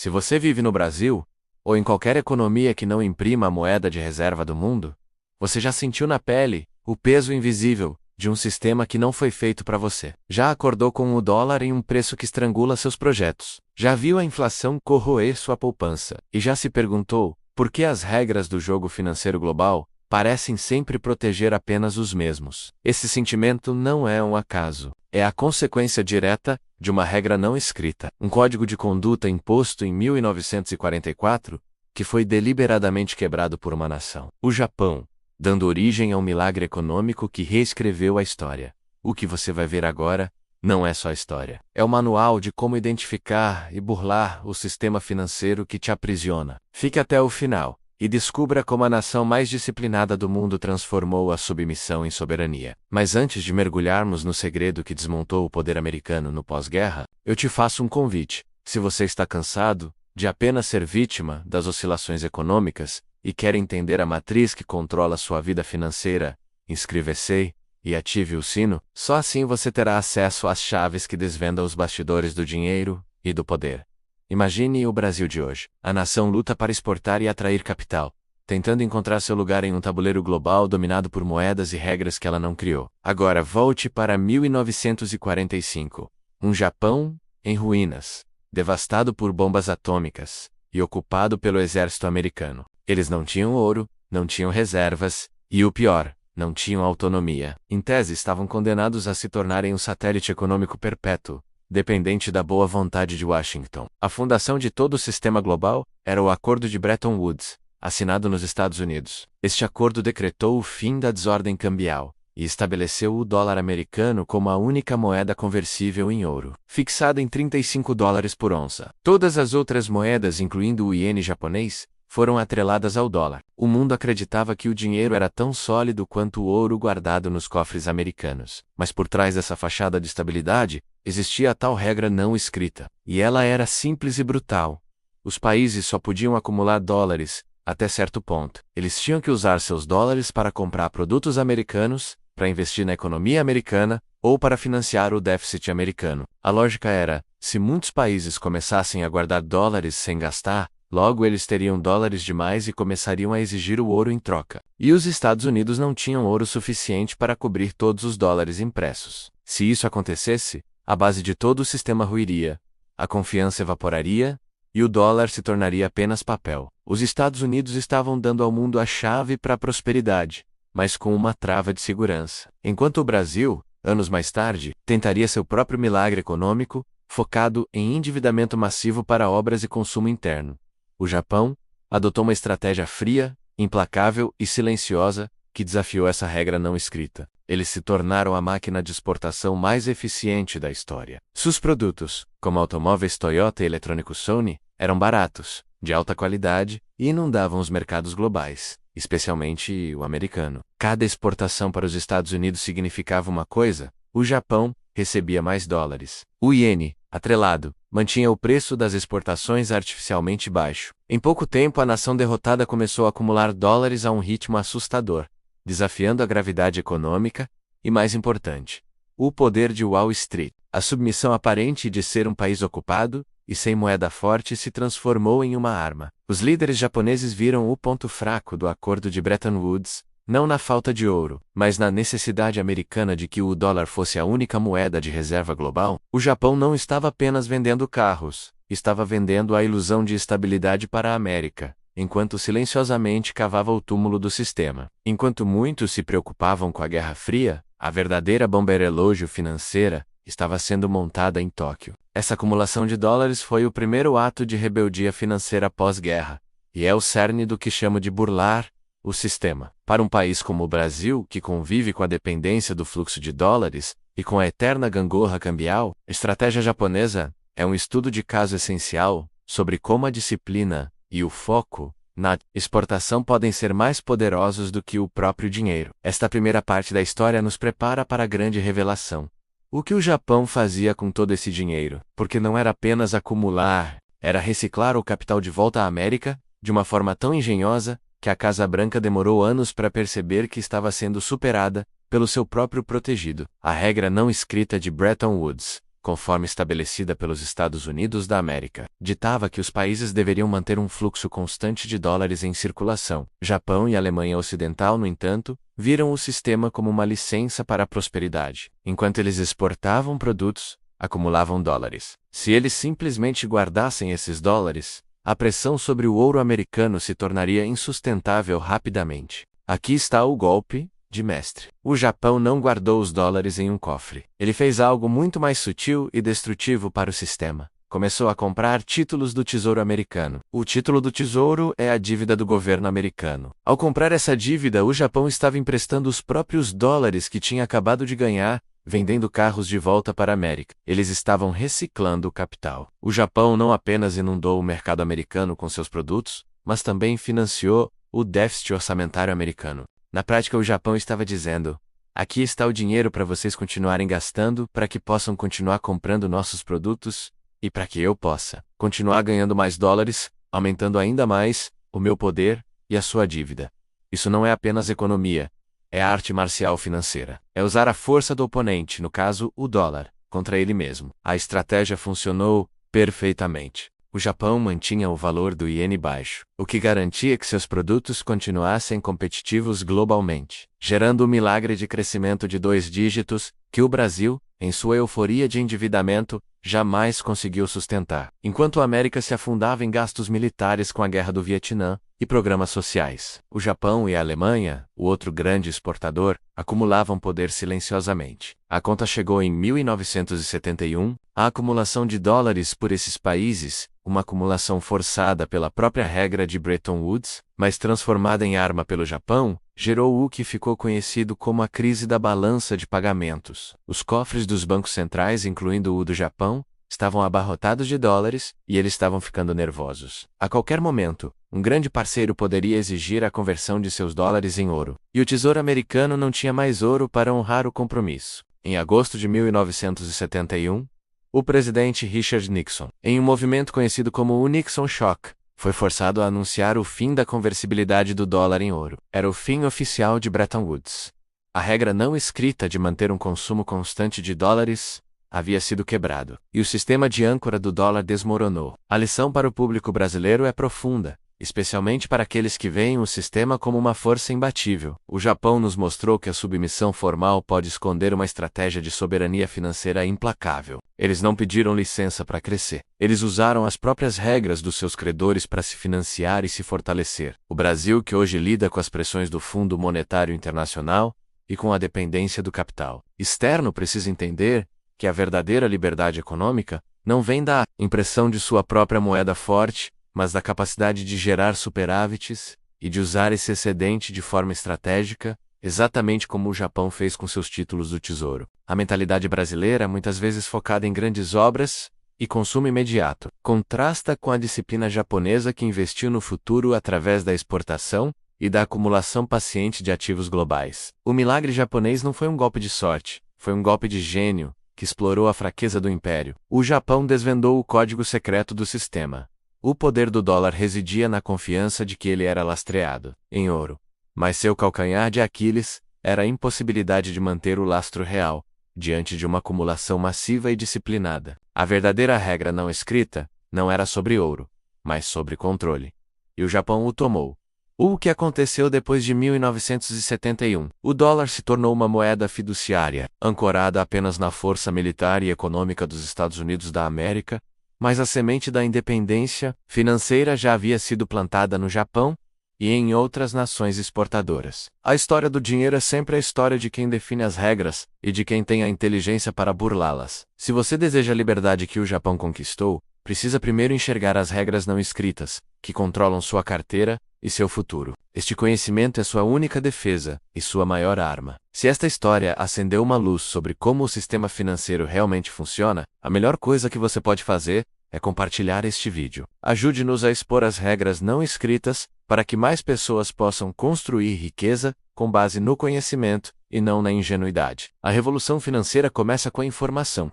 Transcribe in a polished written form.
Se você vive no Brasil, ou em qualquer economia que não imprima a moeda de reserva do mundo, você já sentiu na pele o peso invisível de um sistema que não foi feito para você. Já acordou com o dólar em um preço que estrangula seus projetos. Já viu a inflação corroer sua poupança. E já se perguntou por que as regras do jogo financeiro global parecem sempre proteger apenas os mesmos. Esse sentimento não é um acaso. É a consequência direta de uma regra não escrita, um código de conduta imposto em 1944, que foi deliberadamente quebrado por uma nação, o Japão, dando origem a um milagre econômico que reescreveu a história. O que você vai ver agora não é só história. É o manual de como identificar e burlar o sistema financeiro que te aprisiona. Fique até o final e descubra como a nação mais disciplinada do mundo transformou a submissão em soberania. Mas antes de mergulharmos no segredo que desmontou o poder americano no pós-guerra, eu te faço um convite. Se você está cansado de apenas ser vítima das oscilações econômicas e quer entender a matriz que controla sua vida financeira, inscreva-se e ative o sino. Só assim você terá acesso às chaves que desvendam os bastidores do dinheiro e do poder. Imagine o Brasil de hoje. A nação luta para exportar e atrair capital, tentando encontrar seu lugar em um tabuleiro global dominado por moedas e regras que ela não criou. Agora volte para 1945. Um Japão em ruínas, devastado por bombas atômicas e ocupado pelo exército americano. Eles não tinham ouro, não tinham reservas e, o pior, não tinham autonomia. Em tese, estavam condenados a se tornarem um satélite econômico perpétuo, dependente da boa vontade de Washington. A fundação de todo o sistema global era o Acordo de Bretton Woods, assinado nos Estados Unidos. Este acordo decretou o fim da desordem cambial e estabeleceu o dólar americano como a única moeda conversível em ouro, fixada em $35 por onça. Todas as outras moedas, incluindo o iene japonês, foram atreladas ao dólar. O mundo acreditava que o dinheiro era tão sólido quanto o ouro guardado nos cofres americanos. Mas por trás dessa fachada de estabilidade, existia a tal regra não escrita. E ela era simples e brutal. Os países só podiam acumular dólares até certo ponto. Eles tinham que usar seus dólares para comprar produtos americanos, para investir na economia americana, ou para financiar o déficit americano. A lógica era, se muitos países começassem a guardar dólares sem gastar, logo eles teriam dólares demais e começariam a exigir o ouro em troca. E os Estados Unidos não tinham ouro suficiente para cobrir todos os dólares impressos. Se isso acontecesse, a base de todo o sistema ruiria, a confiança evaporaria, e o dólar se tornaria apenas papel. Os Estados Unidos estavam dando ao mundo a chave para a prosperidade, mas com uma trava de segurança. Enquanto o Brasil, anos mais tarde, tentaria seu próprio milagre econômico, focado em endividamento massivo para obras e consumo interno. O Japão adotou uma estratégia fria, implacável e silenciosa que desafiou essa regra não escrita. Eles se tornaram a máquina de exportação mais eficiente da história. Seus produtos, como automóveis Toyota e eletrônicos Sony, eram baratos, de alta qualidade e inundavam os mercados globais, especialmente o americano. Cada exportação para os Estados Unidos significava uma coisa: o Japão recebia mais dólares. O iene, atrelado, mantinha o preço das exportações artificialmente baixo. Em pouco tempo, a nação derrotada começou a acumular dólares a um ritmo assustador, desafiando a gravidade econômica e, mais importante, o poder de Wall Street. A submissão aparente de ser um país ocupado e sem moeda forte se transformou em uma arma. Os líderes japoneses viram o ponto fraco do Acordo de Bretton Woods, não na falta de ouro, mas na necessidade americana de que o dólar fosse a única moeda de reserva global. O Japão não estava apenas vendendo carros, estava vendendo a ilusão de estabilidade para a América, enquanto silenciosamente cavava o túmulo do sistema. Enquanto muitos se preocupavam com a Guerra Fria, a verdadeira bomba relógio financeira estava sendo montada em Tóquio. Essa acumulação de dólares foi o primeiro ato de rebeldia financeira pós-guerra, e é o cerne do que chamo de burlar o sistema. Para um país como o Brasil, que convive com a dependência do fluxo de dólares e com a eterna gangorra cambial, a estratégia japonesa é um estudo de caso essencial sobre como a disciplina e o foco na exportação podem ser mais poderosos do que o próprio dinheiro. Esta primeira parte da história nos prepara para a grande revelação. O que o Japão fazia com todo esse dinheiro? Porque não era apenas acumular, era reciclar o capital de volta à América, de uma forma tão engenhosa que a Casa Branca demorou anos para perceber que estava sendo superada pelo seu próprio protegido. A regra não escrita de Bretton Woods conforme estabelecida pelos Estados Unidos da América, ditava que os países deveriam manter um fluxo constante de dólares em circulação. Japão e Alemanha Ocidental, no entanto, viram o sistema como uma licença para a prosperidade. Enquanto eles exportavam produtos, acumulavam dólares. Se eles simplesmente guardassem esses dólares, a pressão sobre o ouro americano se tornaria insustentável rapidamente. Aqui está o golpe de mestre. O Japão não guardou os dólares em um cofre. Ele fez algo muito mais sutil e destrutivo para o sistema. Começou a comprar títulos do Tesouro Americano. O título do Tesouro é a dívida do governo americano. Ao comprar essa dívida, o Japão estava emprestando os próprios dólares que tinha acabado de ganhar, vendendo carros de volta para a América. Eles estavam reciclando o capital. O Japão não apenas inundou o mercado americano com seus produtos, mas também financiou o déficit orçamentário americano. Na prática, o Japão estava dizendo: aqui está o dinheiro para vocês continuarem gastando, para que possam continuar comprando nossos produtos, e para que eu possa continuar ganhando mais dólares, aumentando ainda mais o meu poder e a sua dívida. Isso não é apenas economia, é a arte marcial financeira. É usar a força do oponente, no caso, o dólar, contra ele mesmo. A estratégia funcionou perfeitamente. O Japão mantinha o valor do iene baixo, o que garantia que seus produtos continuassem competitivos globalmente, gerando o milagre de crescimento de 2 dígitos, que o Brasil, em sua euforia de endividamento, jamais conseguiu sustentar. Enquanto a América se afundava em gastos militares com a Guerra do Vietnã e programas sociais, o Japão e a Alemanha, o outro grande exportador, acumulavam poder silenciosamente. A conta chegou em 1971, a acumulação de dólares por esses países, uma acumulação forçada pela própria regra de Bretton Woods, mas transformada em arma pelo Japão, gerou o que ficou conhecido como a crise da balança de pagamentos. Os cofres dos bancos centrais, incluindo o do Japão, estavam abarrotados de dólares, e eles estavam ficando nervosos. A qualquer momento, um grande parceiro poderia exigir a conversão de seus dólares em ouro, e o Tesouro Americano não tinha mais ouro para honrar o compromisso. Em agosto de 1971, o presidente Richard Nixon, em um movimento conhecido como o Nixon Shock, foi forçado a anunciar o fim da conversibilidade do dólar em ouro. Era o fim oficial de Bretton Woods. A regra não escrita de manter um consumo constante de dólares havia sido quebrado, e o sistema de âncora do dólar desmoronou. A lição para o público brasileiro é profunda, especialmente para aqueles que veem o sistema como uma força imbatível. O Japão nos mostrou que a submissão formal pode esconder uma estratégia de soberania financeira implacável. Eles não pediram licença para crescer. Eles usaram as próprias regras dos seus credores para se financiar e se fortalecer. O Brasil, que hoje lida com as pressões do Fundo Monetário Internacional e com a dependência do capital externo, precisa entender que a verdadeira liberdade econômica não vem da impressão de sua própria moeda forte, mas da capacidade de gerar superávites e de usar esse excedente de forma estratégica, exatamente como o Japão fez com seus títulos do Tesouro. A mentalidade brasileira, muitas vezes focada em grandes obras e consumo imediato, contrasta com a disciplina japonesa que investiu no futuro através da exportação e da acumulação paciente de ativos globais. O milagre japonês não foi um golpe de sorte, foi um golpe de gênio que explorou a fraqueza do império. O Japão desvendou o código secreto do sistema. O poder do dólar residia na confiança de que ele era lastreado em ouro. Mas seu calcanhar de Aquiles era a impossibilidade de manter o lastro real, diante de uma acumulação massiva e disciplinada. A verdadeira regra não escrita não era sobre ouro, mas sobre controle. E o Japão o tomou. O que aconteceu depois de 1971? O dólar se tornou uma moeda fiduciária, ancorada apenas na força militar e econômica dos Estados Unidos da América, mas a semente da independência financeira já havia sido plantada no Japão e em outras nações exportadoras. A história do dinheiro é sempre a história de quem define as regras e de quem tem a inteligência para burlá-las. Se você deseja a liberdade que o Japão conquistou, precisa primeiro enxergar as regras não escritas, que controlam sua carteira e seu futuro. Este conhecimento é sua única defesa e sua maior arma. Se esta história acendeu uma luz sobre como o sistema financeiro realmente funciona, a melhor coisa que você pode fazer é compartilhar este vídeo. Ajude-nos a expor as regras não escritas para que mais pessoas possam construir riqueza com base no conhecimento e não na ingenuidade. A revolução financeira começa com a informação.